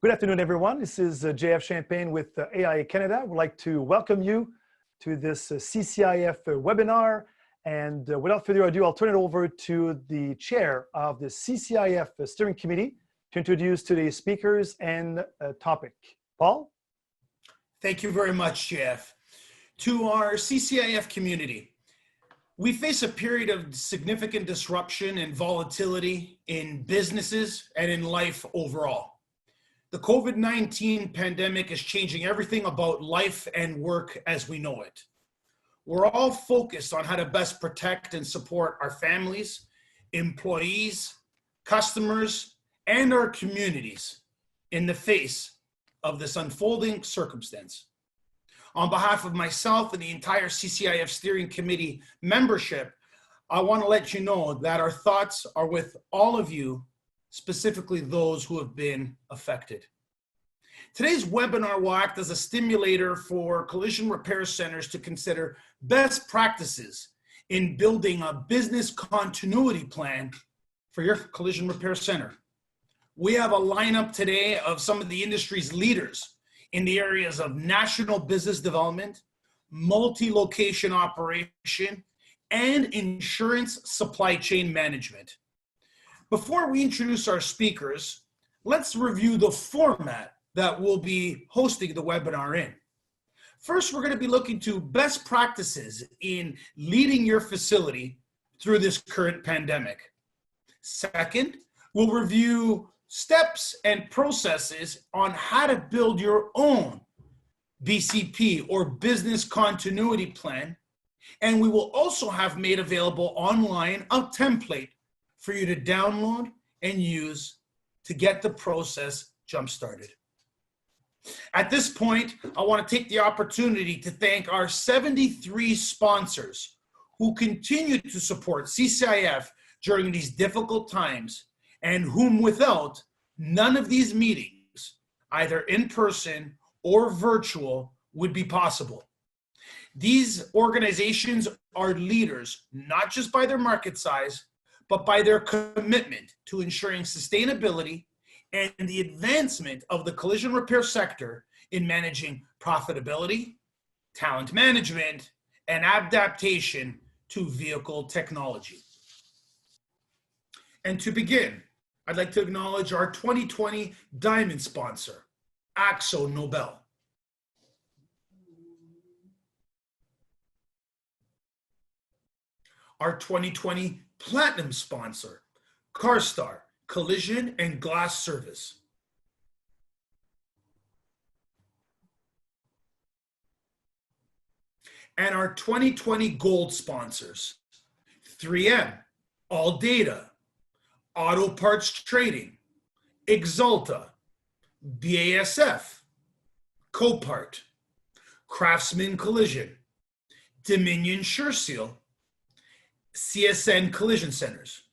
Good afternoon, everyone. This is JF Champagne with AI Canada. I would like to welcome you to this CCIF webinar. And without further ado, I'll turn it over to the chair of the CCIF Steering Committee to introduce today's speakers and topic. Paul? Thank you very much, Jeff. To our CCIF community, we face a period of significant disruption and volatility in businesses and in life overall. The COVID-19 pandemic is changing everything about life and work as we know it. We're all focused on how to best protect and support our families, employees, customers, and our communities in the face of this unfolding circumstance. On behalf of myself and the entire CCIF Steering Committee membership, I want to let you know that our thoughts are with all of you, specifically those who have been affected. Today's webinar will act as a stimulator for collision repair centers to consider best practices in building a business continuity plan for your collision repair center. We have a lineup today of some of the industry's leaders in the areas of national business development, multi-location operation, and insurance supply chain management. Before we introduce our speakers, let's review the format that we'll be hosting the webinar in. First, we're going to be looking to best practices in leading your facility through this current pandemic. Second, we'll review steps and processes on how to build your own BCP or business continuity plan. And we will also have made available online a template for you to download and use to get the process jump-started. At this point, I want to take the opportunity to thank our 73 sponsors who continue to support CCIF during these difficult times and whom without none of these meetings, either in person or virtual, would be possible. These organizations are leaders, not just by their market size, but by their commitment to ensuring sustainability and the advancement of the collision repair sector in managing profitability, talent management, and adaptation to vehicle technology. And to begin, I'd like to acknowledge our 2020 Diamond sponsor, Akzo Nobel. Our 2020 Platinum sponsor, CarStar Collision and Glass Service. And our 2020 Gold sponsors, 3M, All Data, Auto Parts Trading, Exalta, BASF, Copart, Craftsman Collision, Dominion SureSeal, CSN Collision Centers,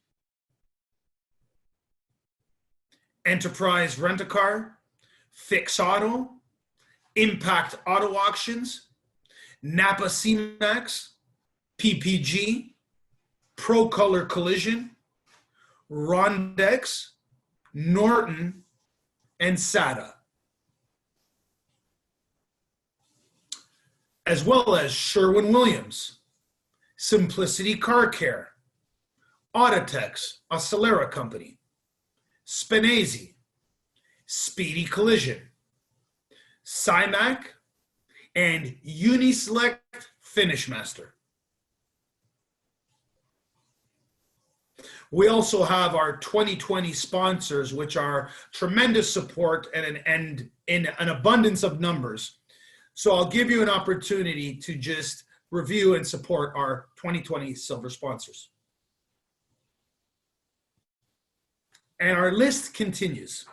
Enterprise Rent-A-Car, Fix Auto, Impact Auto Auctions, Napa C-Max, PPG, Pro Color Collision, Rondex, Norton, and SATA, as well as Sherwin-Williams, Simplicity Car Care, Autotex, Acelera Company, Spinazzi, Speedy Collision, CIMAC, and Uniselect FinishMaster. We also have our 2020 sponsors, which are tremendous support and in an abundance of numbers. So I'll give you an opportunity to just review and support our 2020 silver sponsors. And our list continues.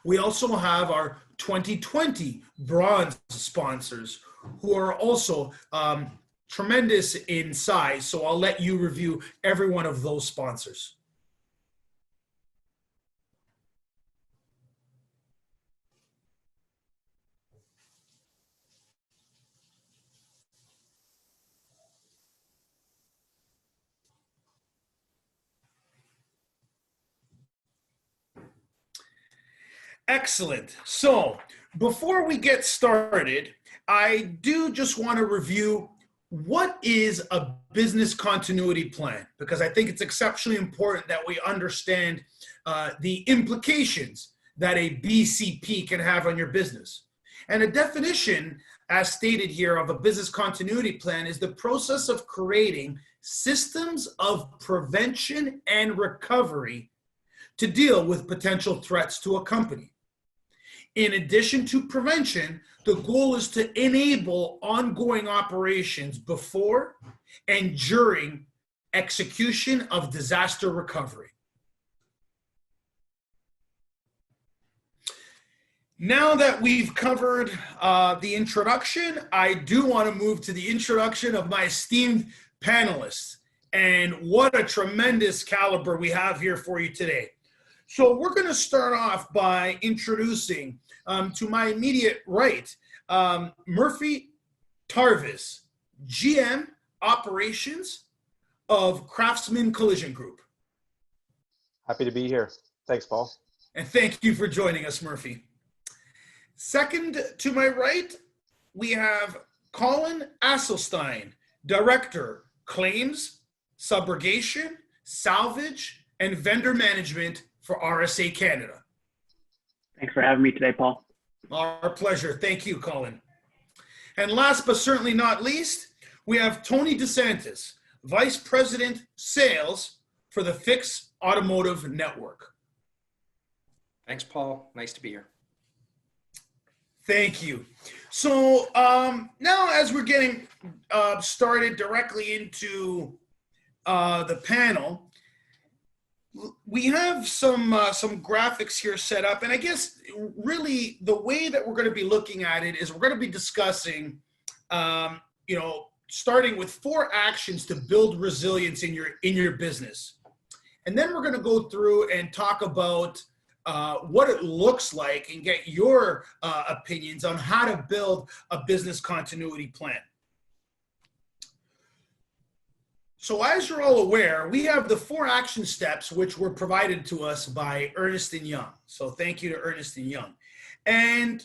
We also have our 2020 bronze sponsors who are also tremendous in size. So I'll let you review every one of those sponsors. Excellent. So before we get started, I do just want to review what is a business continuity plan, because I think it's exceptionally important that we understand the implications that a BCP can have on your business. And a definition, as stated here, of a business continuity plan is the process of creating systems of prevention and recovery to deal with potential threats to a company. In addition to prevention, the goal is to enable ongoing operations before and during execution of disaster recovery. Now that we've covered the introduction, I do want to move to the introduction of my esteemed panelists. And what a tremendous caliber we have here for you today. So we're going to start off by introducing to my immediate right, Murphy Tarvis, GM Operations of Craftsman Collision Group. Happy to be here. Thanks, Paul. And thank you for joining us, Murphy. Second to my right, we have Colin Asselstein, Director, Claims, Subrogation, Salvage, and Vendor Management for RSA Canada. Thanks for having me today, Paul. Our pleasure. Thank you, Colin. And last but certainly not least, we have Tony DeSantis, Vice President, Sales for the Fix Automotive Network. Thanks, Paul. Nice to be here. Thank you. So now as we're getting started directly into the panel, we have some graphics here set up, and I guess really the way that we're going to be looking at it is we're going to be discussing, starting with 4 actions to build resilience in your business, and then we're going to go through and talk about what it looks like and get your opinions on how to build a business continuity plan. So as you're all aware, we have the 4 action steps which were provided to us by Ernst & Young. So thank you to Ernst & Young. And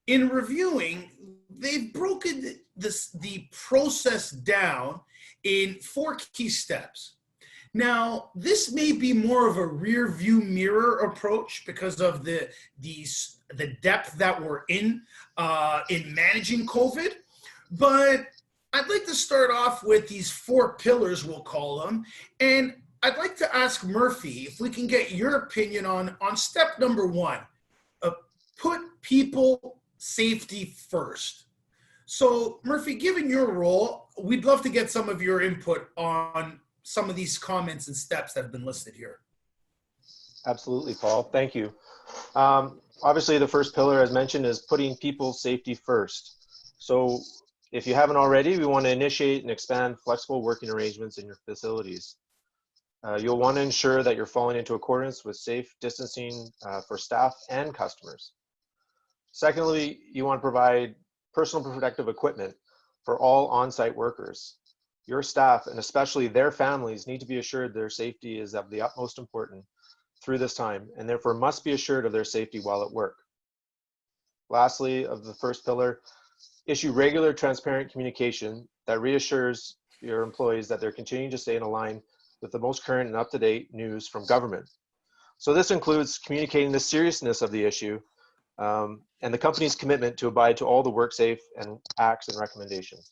in reviewing, they've broken the process down in 4 key steps. Now, this may be more of a rear view mirror approach because of the depth that we're in managing COVID, but I'd like to start off with these 4 pillars, we'll call them, and I'd like to ask Murphy if we can get your opinion on step number 1, put people safety first. So Murphy, given your role, we'd love to get some of your input on some of these comments and steps that have been listed here. Absolutely, Paul. Thank you. Obviously, the first pillar, as mentioned, is putting people's safety first. So if you haven't already, we want to initiate and expand flexible working arrangements in your facilities. You'll want to ensure that you're falling into accordance with safe distancing for staff and customers. Secondly, you want to provide personal protective equipment for all on-site workers. Your staff, and especially their families, need to be assured their safety is of the utmost importance through this time, and therefore must be assured of their safety while at work. Lastly, of the first pillar, issue regular, transparent communication that reassures your employees that they're continuing to stay in line with the most current and up-to-date news from government. So this includes communicating the seriousness of the issue and the company's commitment to abide to all the WorkSafe and acts and recommendations.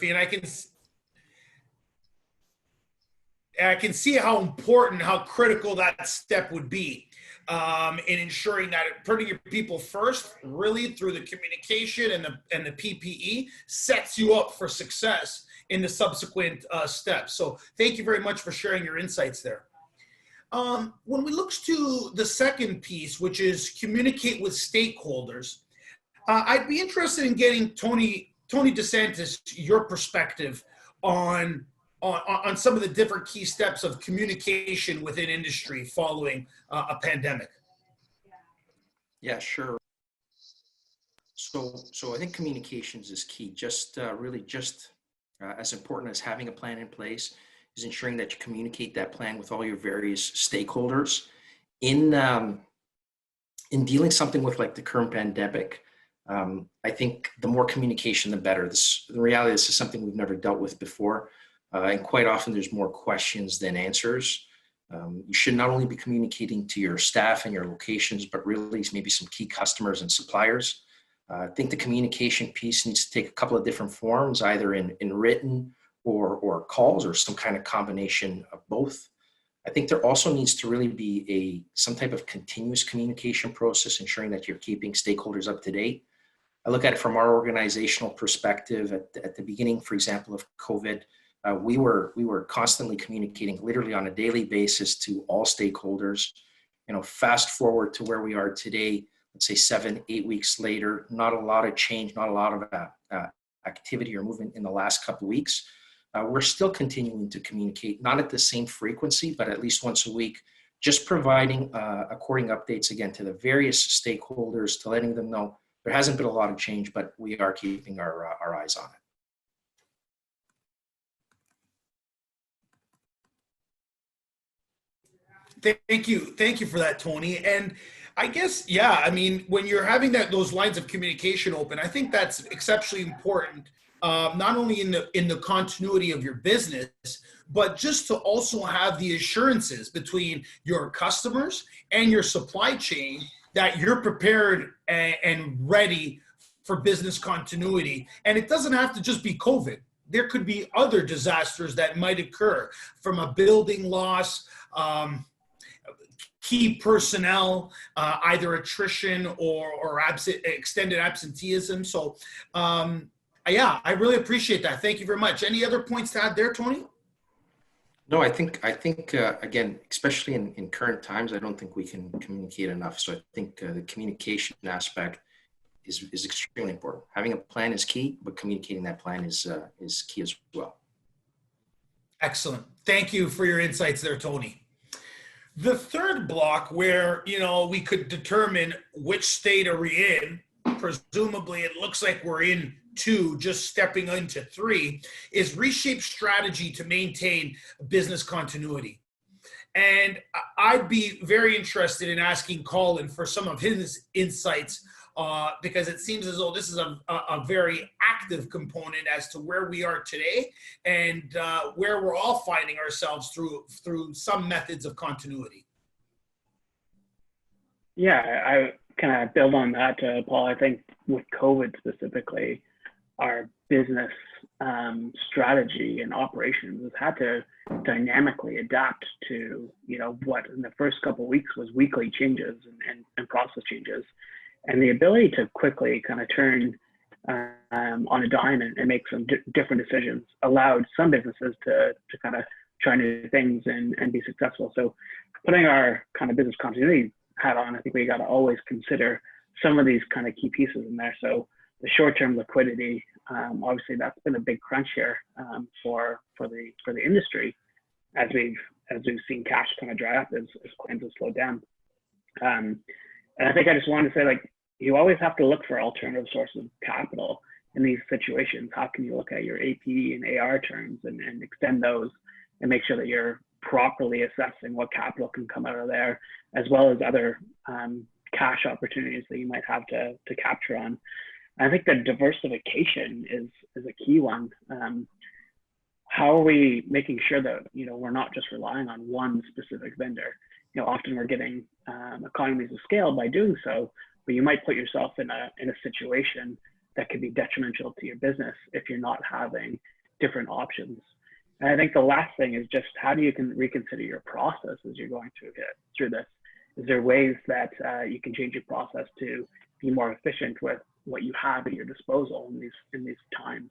And I can see how important, how critical that step would be in ensuring that putting your people first, really through the communication and the PPE, sets you up for success in the subsequent steps. So thank you very much for sharing your insights there. When we look to the second piece, which is communicate with stakeholders, I'd be interested in getting Tony DeSantis, your perspective on some of the different key steps of communication within industry following a pandemic. Yeah, sure. So I think communications is key. Just as important as having a plan in place is ensuring that you communicate that plan with all your various stakeholders. In dealing something with like the current pandemic, I think the more communication, the better. The reality, this is something we've never dealt with before. And quite often there's more questions than answers. You should not only be communicating to your staff and your locations, but really maybe some key customers and suppliers. I think the communication piece needs to take a couple of different forms, either in written or calls, or some kind of combination of both. I think there also needs to really be some type of continuous communication process, ensuring that you're keeping stakeholders up to date. I look at it from our organizational perspective. At the beginning, for example, of COVID, we were constantly communicating literally on a daily basis to all stakeholders. Fast forward to where we are today, let's say 7-8 weeks later, not a lot of change, not a lot of activity or movement in the last couple of weeks. We're still continuing to communicate, not at the same frequency, but at least once a week, just providing according updates again to the various stakeholders, to letting them know there hasn't been a lot of change, but we are keeping our eyes on Thank you for that, Tony. And I guess, yeah, I mean, when you're having those lines of communication open, I think that's exceptionally important. Not only in the continuity of your business, but just to also have the assurances between your customers and your supply chain that you're prepared and ready for business continuity. And it doesn't have to just be COVID. There could be other disasters that might occur, from a building loss, key personnel, either attrition or extended absenteeism. So, yeah, I really appreciate that. Thank you very much. Any other points to add there, Tony? No, I think again, especially in current times, I don't think we can communicate enough. So I think the communication aspect is extremely important. Having a plan is key, but communicating that plan is key as well. Excellent. Thank you for your insights there, Tony. The third block, where we could determine which state are we in, presumably it looks like we're in 2, just stepping into 3, is reshape strategy to maintain business continuity. And I'd be very interested in asking Colin for some of his insights, because it seems as though this is a very active component as to where we are today, and where we're all finding ourselves through some methods of continuity. Yeah, I kind of build on that, Paul. I think with COVID specifically, our business strategy and operations has had to dynamically adapt to what in the first couple of weeks was weekly changes and process changes. And the ability to quickly kind of turn on a dime and make some different decisions allowed some businesses to kind of try new things and be successful. So putting our kind of business continuity hat on, I think we got to always consider some of these kind of key pieces in there. So the short-term liquidity, obviously that's been a big crunch here for the industry as we've seen cash kind of dry up as claims have slowed down. And I think I just wanted to say, like, you always have to look for alternative sources of capital in these situations. How can you look at your AP and AR terms and extend those and make sure that you're properly assessing what capital can come out of there, as well as other cash opportunities that you might have to capture on. And I think that diversification is a key one. How are we making sure that we're not just relying on one specific vendor? Often we're getting economies of scale by doing so, but you might put yourself in a situation that could be detrimental to your business if you're not having different options. And I think the last thing is just how do you reconsider your process as you're going through this? Is there ways that you can change your process to be more efficient with what you have at your disposal in these times?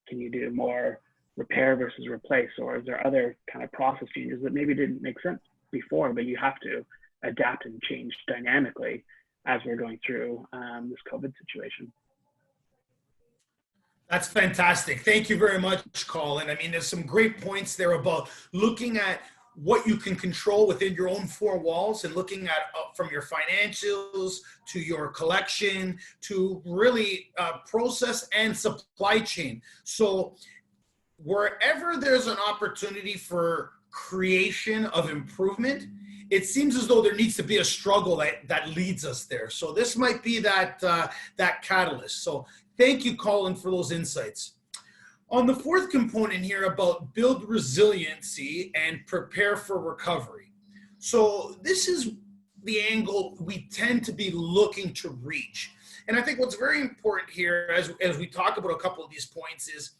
Can you do more repair versus replace, or is there other kind of process changes that maybe didn't make sense before, but you have to adapt and change dynamically as we're going through this COVID situation? That's fantastic. Thank you very much, Colin. I mean, there's some great points there about looking at what you can control within your own 4 walls, and looking at from your financials to your collection to really process and supply chain. So wherever there's an opportunity for creation of improvement, it seems as though there needs to be a struggle that leads us there. So this might be that catalyst. So thank you, Colin, for those insights. On the fourth component here about build resiliency and prepare for recovery. So this is the angle we tend to be looking to reach. And I think what's very important here as we talk about a couple of these points is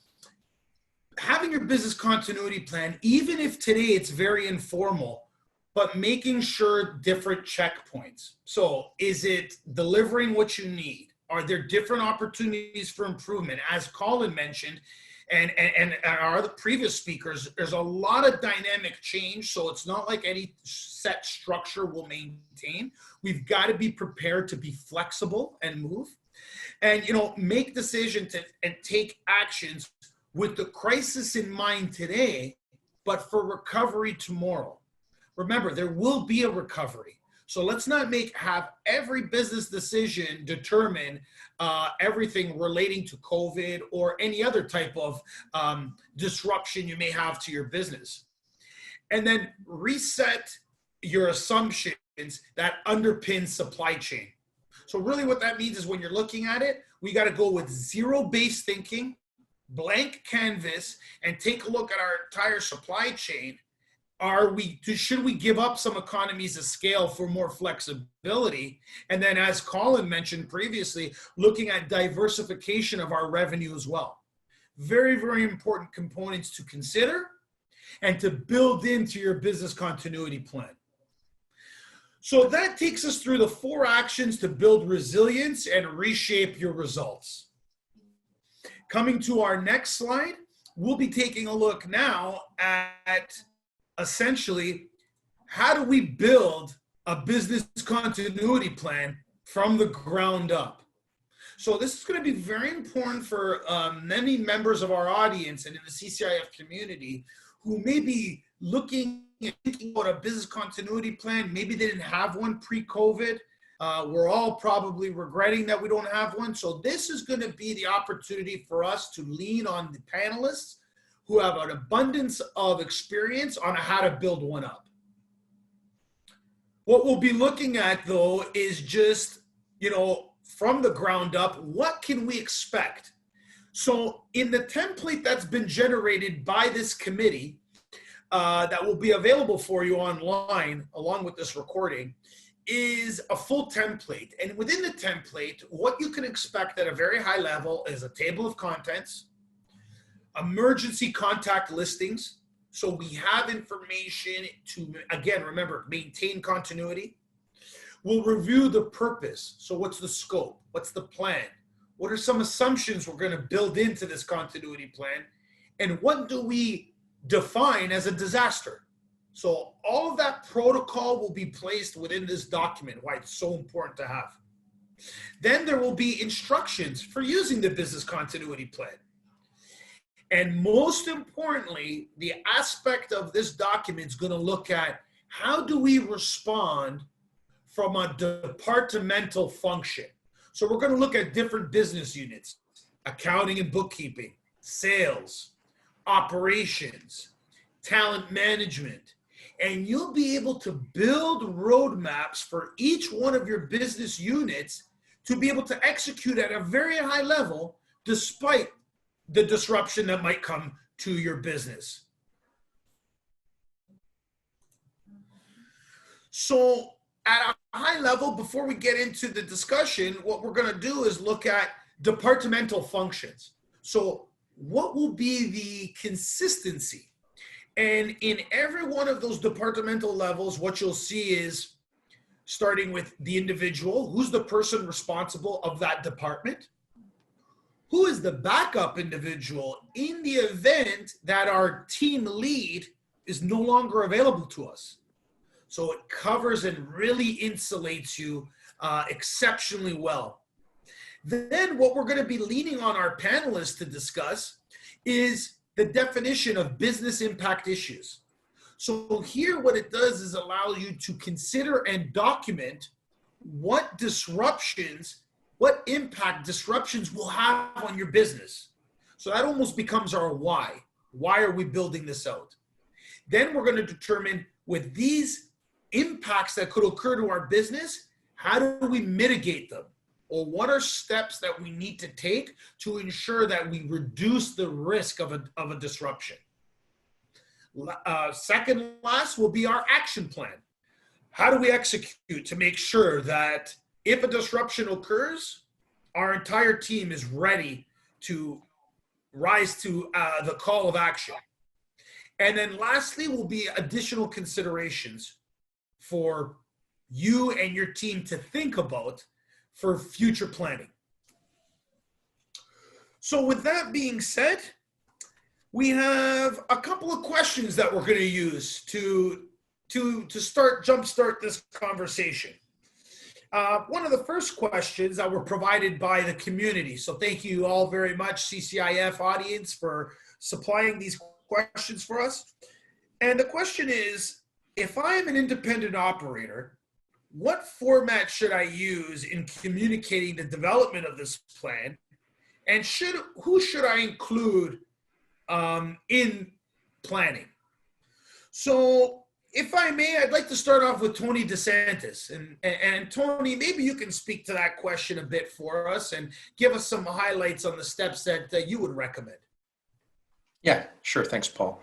having your business continuity plan, even if today it's very informal, but making sure different checkpoints. So is it delivering what you need? Are there different opportunities for improvement? As Colin mentioned, and our other previous speakers, there's a lot of dynamic change. So it's not like any set structure will maintain. We've got to be prepared to be flexible and move and, make decisions and take actions with the crisis in mind today, but for recovery tomorrow. Remember, there will be a recovery. So let's not have every business decision determine everything relating to COVID or any other type of disruption you may have to your business. And then reset your assumptions that underpin supply chain. So really what that means is when you're looking at it, we got to go with zero-based thinking, blank canvas, and take a look at our entire supply chain. Should we give up some economies of scale for more flexibility? And then as Colin mentioned previously, looking at diversification of our revenue as well. Very, very important components to consider and to build into your business continuity plan. So that takes us through the 4 actions to build resilience and reshape your results. Coming to our next slide, we'll be taking a look now at essentially how do we build a business continuity plan from the ground up. So this is going to be very important for many members of our audience and in the CCIF community who may be looking and thinking about a business continuity plan. Maybe they didn't have one pre-COVID. We're all probably regretting that we don't have one. So this is going to be the opportunity for us to lean on the panelists who have an abundance of experience on how to build one up. What we'll be looking at though is just, from the ground up, what can we expect? So in the template that's been generated by this committee, that will be available for you online along with this recording, is a full template. And within the template, what you can expect at a very high level is a table of contents, emergency contact listings. So we have information to, again, remember, maintain continuity. We'll review the purpose. So what's the scope? What's the plan? What are some assumptions we're going to build into this continuity plan? And what do we define as a disaster? So all of that protocol will be placed within this document, why it's so important to have. Then there will be instructions for using the business continuity plan. And most importantly, the aspect of this document is going to look at how do we respond from a departmental function. So we're going to look at different business units, accounting and bookkeeping, sales, operations, talent management, and you'll be able to build roadmaps for each one of your business units to be able to execute at a very high level despite the disruption that might come to your business. So at a high level, before we get into the discussion, what we're going to do is look at departmental functions. So what will be the consistency? And in every one of those departmental levels, what you'll see is starting with the individual, who's the person responsible of that department? Who is the backup individual in the event that our team lead is no longer available to us? So it covers and really insulates you exceptionally well. Then what we're going to be leaning on our panelists to discuss is the definition of business impact issues. So here what it does is allow you to consider and document what disruptions, what impact disruptions will have on your business. So that almost becomes our why. Why are we building this out? Then we're going to determine with these impacts that could occur to our business, how do we mitigate them? Or what are steps that we need to take to ensure that we reduce the risk of a disruption? Second last will be our action plan. How do we execute to make sure that if a disruption occurs, our entire team is ready to rise to the call of action? And then lastly will be additional considerations for you and your team to think about for future planning. So with that being said, we have a couple of questions that we're going to use to jumpstart this conversation. One of the first questions that were provided by the community. So thank you all very much, CCIF audience, for supplying these questions for us. And the question is, if I am an independent operator, what format should I use in communicating the development of this plan? And who should I include in planning? So if I may, I'd like to start off with Tony DeSantis. And Tony, maybe you can speak to that question a bit for us and give us some highlights on the steps that you would recommend. Yeah, sure. Thanks, Paul.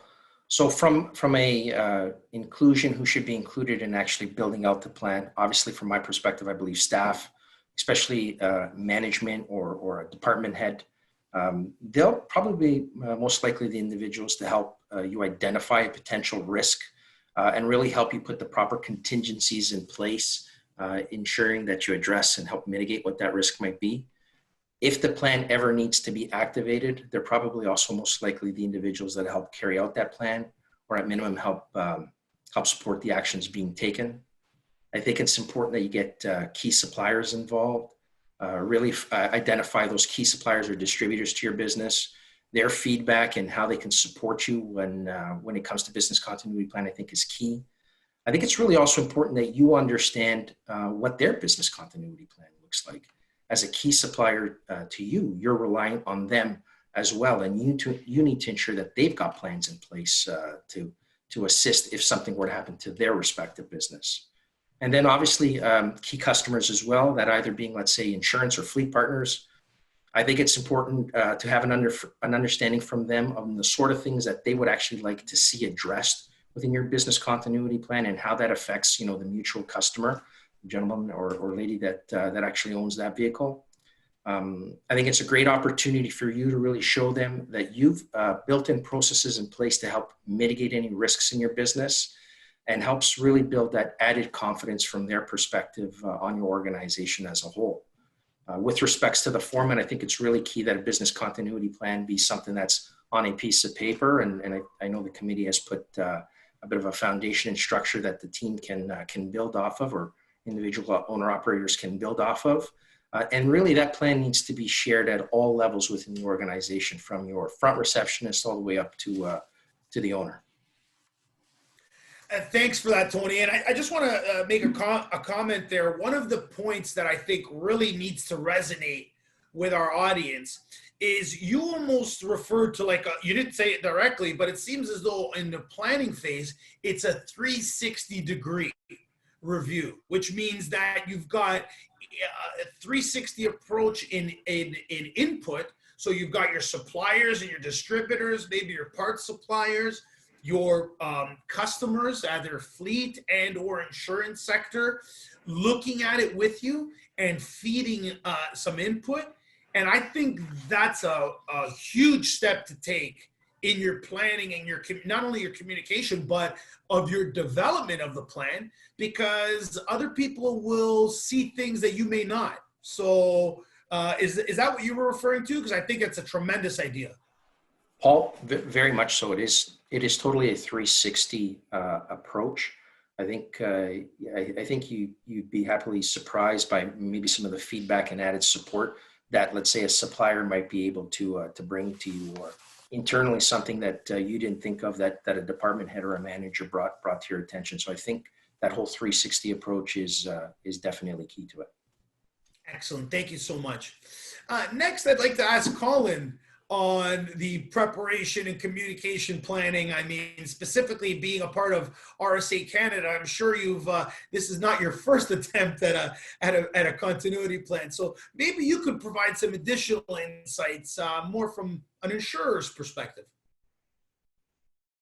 So from a inclusion, who should be included in actually building out the plan? Obviously, from my perspective, I believe staff, especially management or a department head, they'll probably be most likely the individuals to help you identify a potential risk and really help you put the proper contingencies in place, ensuring that you address and help mitigate what that risk might be. If the plan ever needs to be activated, they're probably also most likely the individuals that help carry out that plan, or at minimum help support the actions being taken. I think it's important that you get key suppliers involved, really identify those key suppliers or distributors to your business, their feedback and how they can support you when it comes to business continuity plan, I think is key. I think it's really also important that you understand what their business continuity plan looks like. As a key supplier to you, you're reliant on them as well. And you need to ensure that they've got plans in place to assist if something were to happen to their respective business. And then obviously key customers as well, that either being, let's say, insurance or fleet partners. I think it's important to have an understanding from them of the sort of things that they would actually like to see addressed within your business continuity plan and how that affects, the mutual customer, gentleman or lady that actually owns that vehicle. I think it's a great opportunity for you to really show them that you've built in processes in place to help mitigate any risks in your business and helps really build that added confidence from their perspective on your organization as a whole. With respects to the format, I think it's really key that a business continuity plan be something that's on a piece of paper. And I know the committee has put a bit of a foundation and structure that the team can build off of, or individual owner operators can build off of. And really that plan needs to be shared at all levels within the organization, from your front receptionist all the way up to the owner. Thanks for that, Tony. And I just want to make a comment there. One of the points that I think really needs to resonate with our audience is you almost referred to you didn't say it directly, but it seems as though in the planning phase, it's a 360-degree review, which means that you've got a 360 approach in input. So you've got your suppliers and your distributors, maybe your parts suppliers, your customers, either fleet and or insurance sector, looking at it with you and feeding some input. And I think that's a huge step to take in your planning and your not only your communication, but of your development of the plan, because other people will see things that you may not. So is that what you were referring to? Because I think it's a tremendous idea. Paul, very much so. It is totally a 360 approach. I think you'd be happily surprised by maybe some of the feedback and added support that, let's say, a supplier might be able to bring to you, or internally something that you didn't think of that a department head or a manager brought to your attention. So I think that whole 360 approach is definitely key to it. Excellent. Thank you so much. Next, I'd like to ask Colin, on the preparation and communication planning. I mean, specifically being a part of RSA Canada, I'm sure this is not your first attempt at a continuity plan. So maybe you could provide some additional insights, more from an insurer's perspective.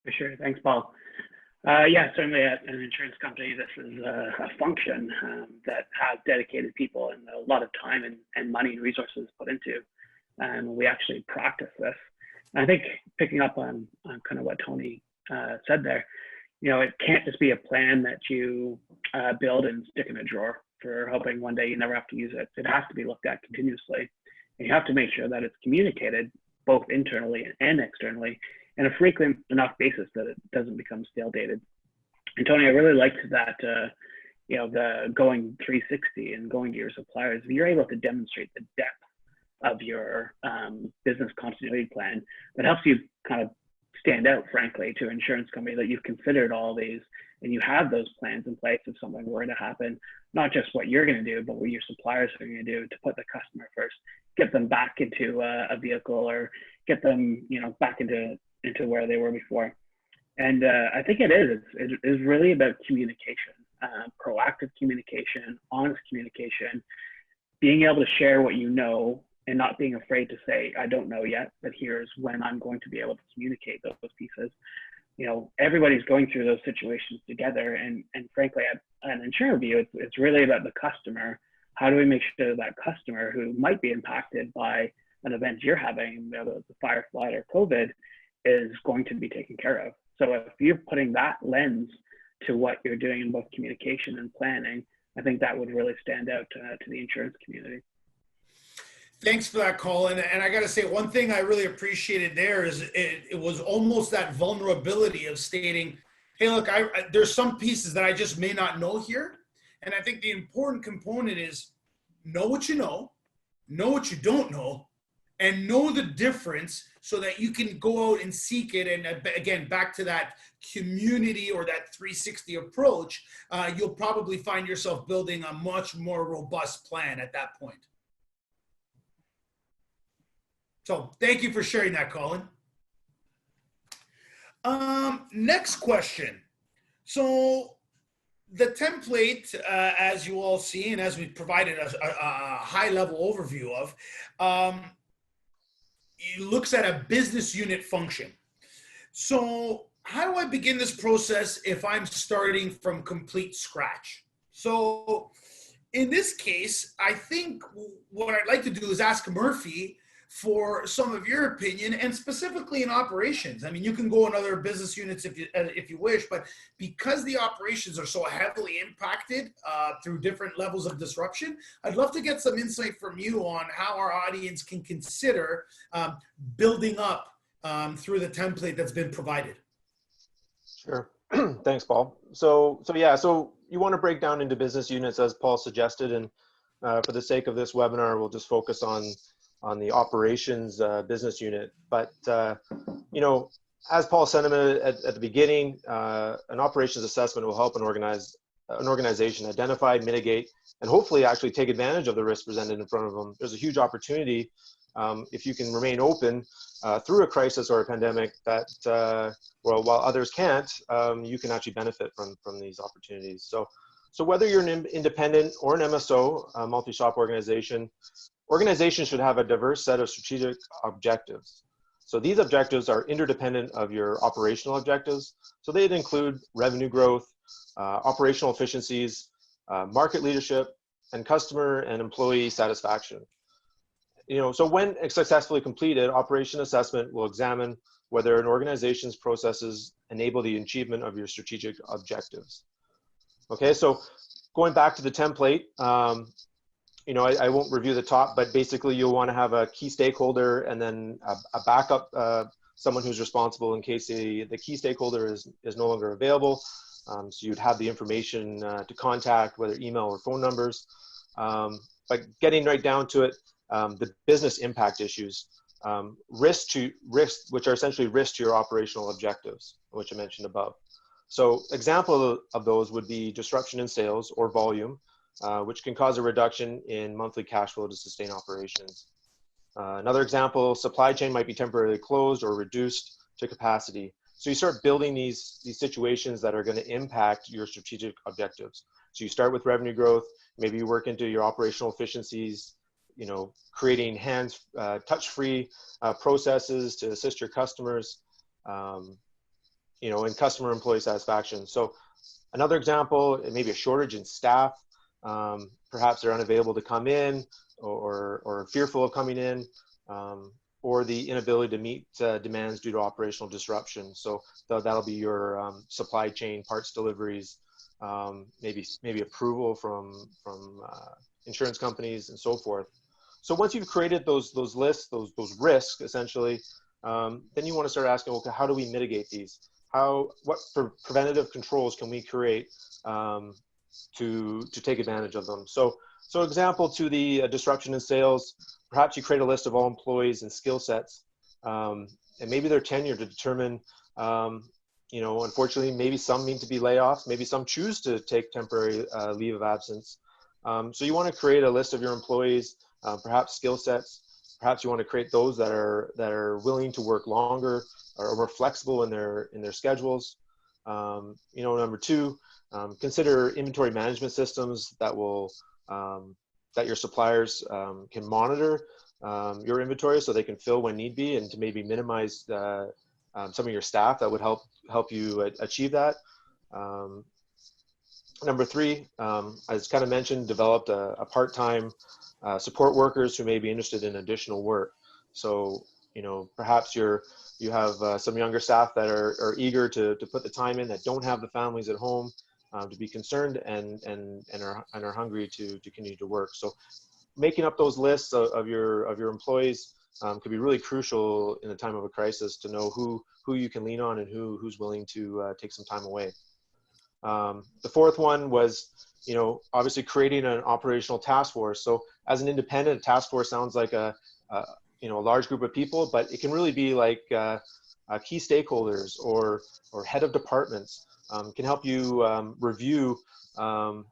For sure. Thanks, Paul. Yeah, certainly at an insurance company, this is a function that has dedicated people and a lot of time and money and resources put into. And we actually practice this. And I think picking up on kind of what Tony said there, it can't just be a plan that you build and stick in a drawer for hoping one day you never have to use it. It has to be looked at continuously. And you have to make sure that it's communicated both internally and externally in a frequent enough basis that it doesn't become stale dated. And Tony, I really liked that, the going 360 and going to your suppliers. If you're able to demonstrate the depth of your business continuity plan, that helps you kind of stand out, frankly, to an insurance company, that you've considered all these and you have those plans in place if something were to happen, not just what you're going to do, but what your suppliers are going to do to put the customer first, get them back into a vehicle, or get them, back into where they were before. And I think it is really about communication, proactive communication, honest communication, being able to share what you know and not being afraid to say, I don't know yet, but here's when I'm going to be able to communicate those pieces. Everybody's going through those situations together. And frankly, at an insurance view, it's really about the customer. How do we make sure that customer who might be impacted by an event you're having, the fire, flood, or COVID, is going to be taken care of? So if you're putting that lens to what you're doing in both communication and planning, I think that would really stand out to the insurance community. Thanks for that, Colin. And I got to say, one thing I really appreciated there is it was almost that vulnerability of stating, hey, look, there's some pieces that I just may not know here. And I think the important component is know what you know what you don't know, and know the difference so that you can go out and seek it. And again, back to that community or that 360 approach, you'll probably find yourself building a much more robust plan at that point. So thank you for sharing that, Colin. Next question. So the template, as you all see, and as we provided a high-level overview of, it looks at a business unit function. So how do I begin this process if I'm starting from complete scratch? So in this case, I think what I'd like to do is ask Murphy for some of your opinion, and specifically in operations. I mean, you can go in other business units if you wish, but because the operations are so heavily impacted through different levels of disruption, I'd love to get some insight from you on how our audience can consider building up through the template that's been provided. Sure. Thanks, Paul. So you want to break down into business units as Paul suggested, and for the sake of this webinar, we'll just focus on the operations business unit. But, as Paul said at the beginning, an operations assessment will help an organization identify, mitigate, and hopefully actually take advantage of the risk presented in front of them. There's a huge opportunity if you can remain open through a crisis or a pandemic that, while others can't, you can actually benefit from these opportunities. So whether you're an independent or an MSO, a multi-shop organization, organizations should have a diverse set of strategic objectives. So these objectives are interdependent of your operational objectives. So they'd include revenue growth, operational efficiencies, market leadership, and customer and employee satisfaction. So when successfully completed, operation assessment will examine whether an organization's processes enable the achievement of your strategic objectives. Okay, so going back to the template, I won't review the top, but basically you'll want to have a key stakeholder and then a backup, someone who's responsible in case the key stakeholder is no longer available. So you'd have the information to contact, whether email or phone numbers. But getting right down to it, the business impact issues, risks, which are essentially risks to your operational objectives, which I mentioned above. So example of those would be disruption in sales or volume, which can cause a reduction in monthly cash flow to sustain operations. Another example, supply chain might be temporarily closed or reduced to capacity. So you start building these situations that are going to impact your strategic objectives. So you start with revenue growth, maybe you work into your operational efficiencies, creating touch-free processes to assist your customers, and customer employee satisfaction. So another example, it may be a shortage in staff. Perhaps they're unavailable to come in or fearful of coming in, or the inability to meet demands due to operational disruption. So that'll be your supply chain, parts deliveries, maybe approval from insurance companies and so forth. So once you've created those lists, those risks essentially, then you want to start asking, okay, how do we mitigate these? What preventative controls can we create to take advantage of them? So example to the disruption in sales, perhaps you create a list of all employees and skill sets, and maybe their tenure to determine, unfortunately, maybe some need to be layoffs, maybe some choose to take temporary leave of absence. So you want to create a list of your employees, perhaps skill sets. Perhaps you want to create those that are willing to work longer or more flexible in their schedules. Number two, consider inventory management systems that will that your suppliers can monitor your inventory so they can fill when need be, and to maybe minimize some of your staff that would help you achieve that. Number three, as kind of mentioned, developed a part-time support workers who may be interested in additional work. So, perhaps you have some younger staff that are eager to put the time in, that don't have the families at home, to be concerned and are hungry to continue to work. So making up those lists of your employees could be really crucial in a time of a crisis, to know who you can lean on and who's willing to take some time away. The fourth one was, obviously creating an operational task force. So as an independent, task force sounds like a large group of people, but it can really be like key stakeholders or head of departments. Can help you review the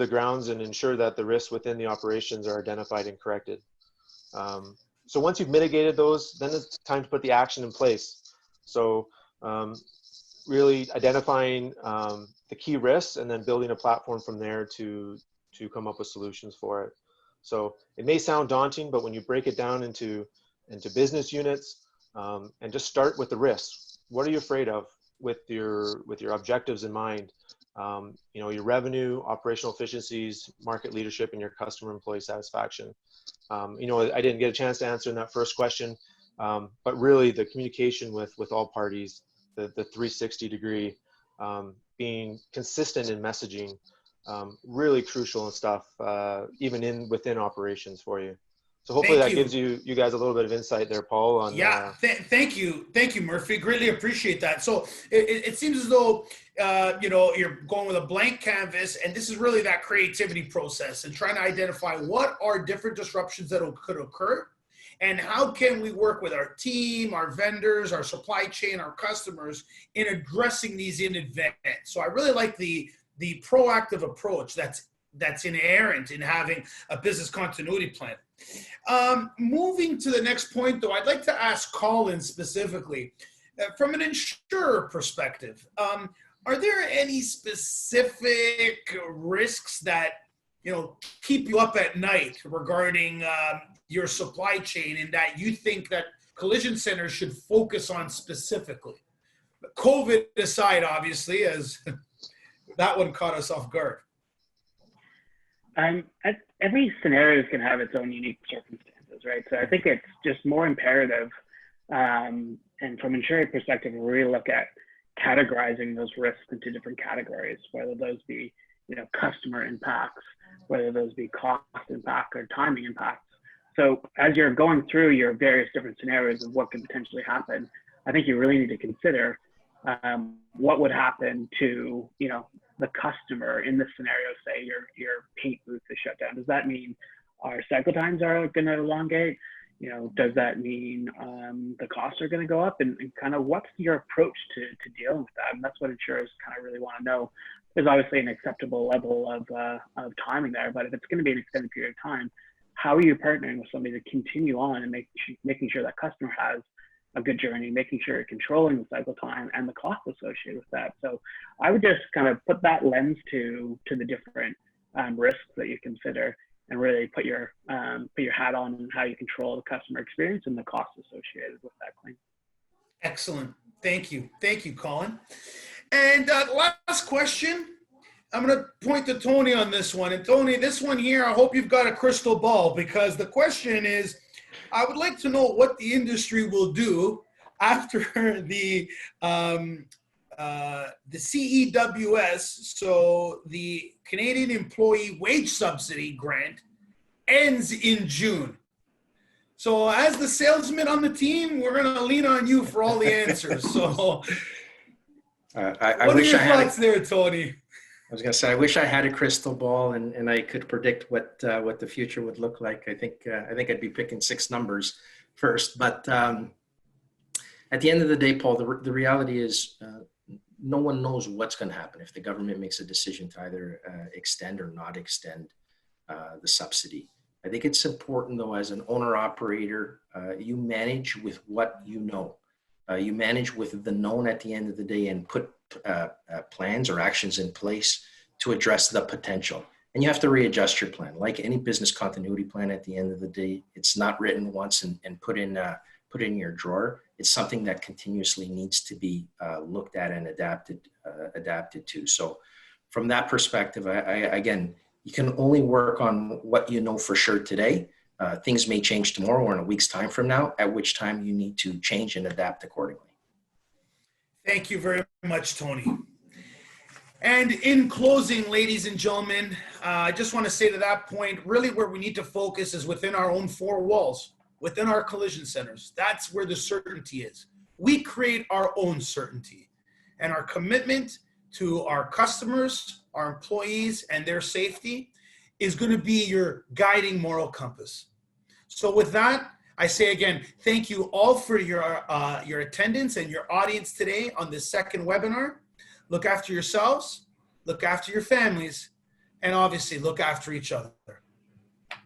grounds and ensure that the risks within the operations are identified and corrected. So once you've mitigated those, then it's time to put the action in place. So really identifying the key risks and then building a platform from there to come up with solutions for it. So it may sound daunting, but when you break it down into business units, and just start with the risks. What are you afraid of with your objectives in mind? Your revenue, operational efficiencies, market leadership, and your customer employee satisfaction. I didn't get a chance to answer in that first question, but really the communication with all parties, the 360 degree, being consistent in messaging, really crucial and stuff, even within operations for you. So hopefully that gives you guys a little bit of insight there, Paul. On thank you, Murphy. Greatly appreciate that. So it seems as though you're going with a blank canvas, and this is really that creativity process and trying to identify what are different disruptions that could occur, and how can we work with our team, our vendors, our supply chain, our customers in addressing these in advance. So I really like the proactive approach that's inherent in having a business continuity plan. Moving to the next point, though, I'd like to ask Colin specifically, from an insurer perspective, are there any specific risks that keep you up at night regarding your supply chain, and that you think that collision centers should focus on specifically? COVID aside, obviously, as that one caught us off guard. Every scenario can have its own unique circumstances, right? So I think it's just more imperative, and from an insurance perspective, we really look at categorizing those risks into different categories, whether those be customer impacts, whether those be cost impact or timing impacts. So as you're going through your various different scenarios of what could potentially happen, I think you really need to consider what would happen to the customer in this scenario. Say your paint booth is shut down. Does that mean our cycle times are going to elongate? Does that mean the costs are going to go up? And kind of what's your approach to dealing with that? And that's what insurers kind of really want to know. There's obviously an acceptable level of timing there, but if it's going to be an extended period of time, how are you partnering with somebody to continue on and making sure that customer has a good journey, making sure you're controlling the cycle time and the cost associated with that. So I would just kind of put that lens to the different risks that you consider, and really put your hat on and how you control the customer experience and the cost associated with that claim. Excellent. Thank you, Colin. And last question. I'm going to point to Tony on this one. And Tony, this one here, I hope you've got a crystal ball, because the question is, I would like to know what the industry will do after the CEWS, so the Canadian Employee Wage Subsidy grant, ends in June. So as the salesman on the team, we're going to lean on you for all the answers. So what are your thoughts there, Tony? I was going to say, I wish I had a crystal ball and I could predict what the future would look like. I think I'd be picking 6 numbers first. But at the end of the day, Paul, the reality is no one knows what's going to happen if the government makes a decision to either extend or not extend the subsidy. I think it's important, though, as an owner-operator, you manage with what you know. You manage with the known at the end of the day and put plans or actions in place to address the potential. And you have to readjust your plan. Like any business continuity plan, at the end of the day, it's not written once and put in your drawer. It's something that continuously needs to be looked at and adapted to. So from that perspective, again, you can only work on what you know for sure today. Things may change tomorrow or in a week's time from now, at which time you need to change and adapt accordingly. Thank you very much, Tony. And in closing, ladies and gentlemen, I just want to say to that point, really where we need to focus is within our own 4 walls, within our collision centers. That's where the certainty is. We create our own certainty, and our commitment to our customers, our employees, and their safety is going to be your guiding moral compass. So with that, I say again, thank you all for your attendance and your audience today on this second webinar. Look after yourselves, look after your families, and obviously look after each other.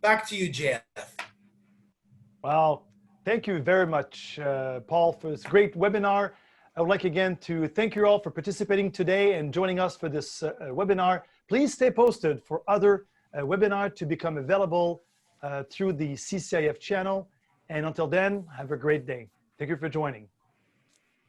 Back to you, JF. Well, thank you very much, Paul, for this great webinar. I would like again to thank you all for participating today and joining us for this webinar. Please stay posted for other webinars to become available through the CCIF channel. And until then, have a great day. Thank you for joining.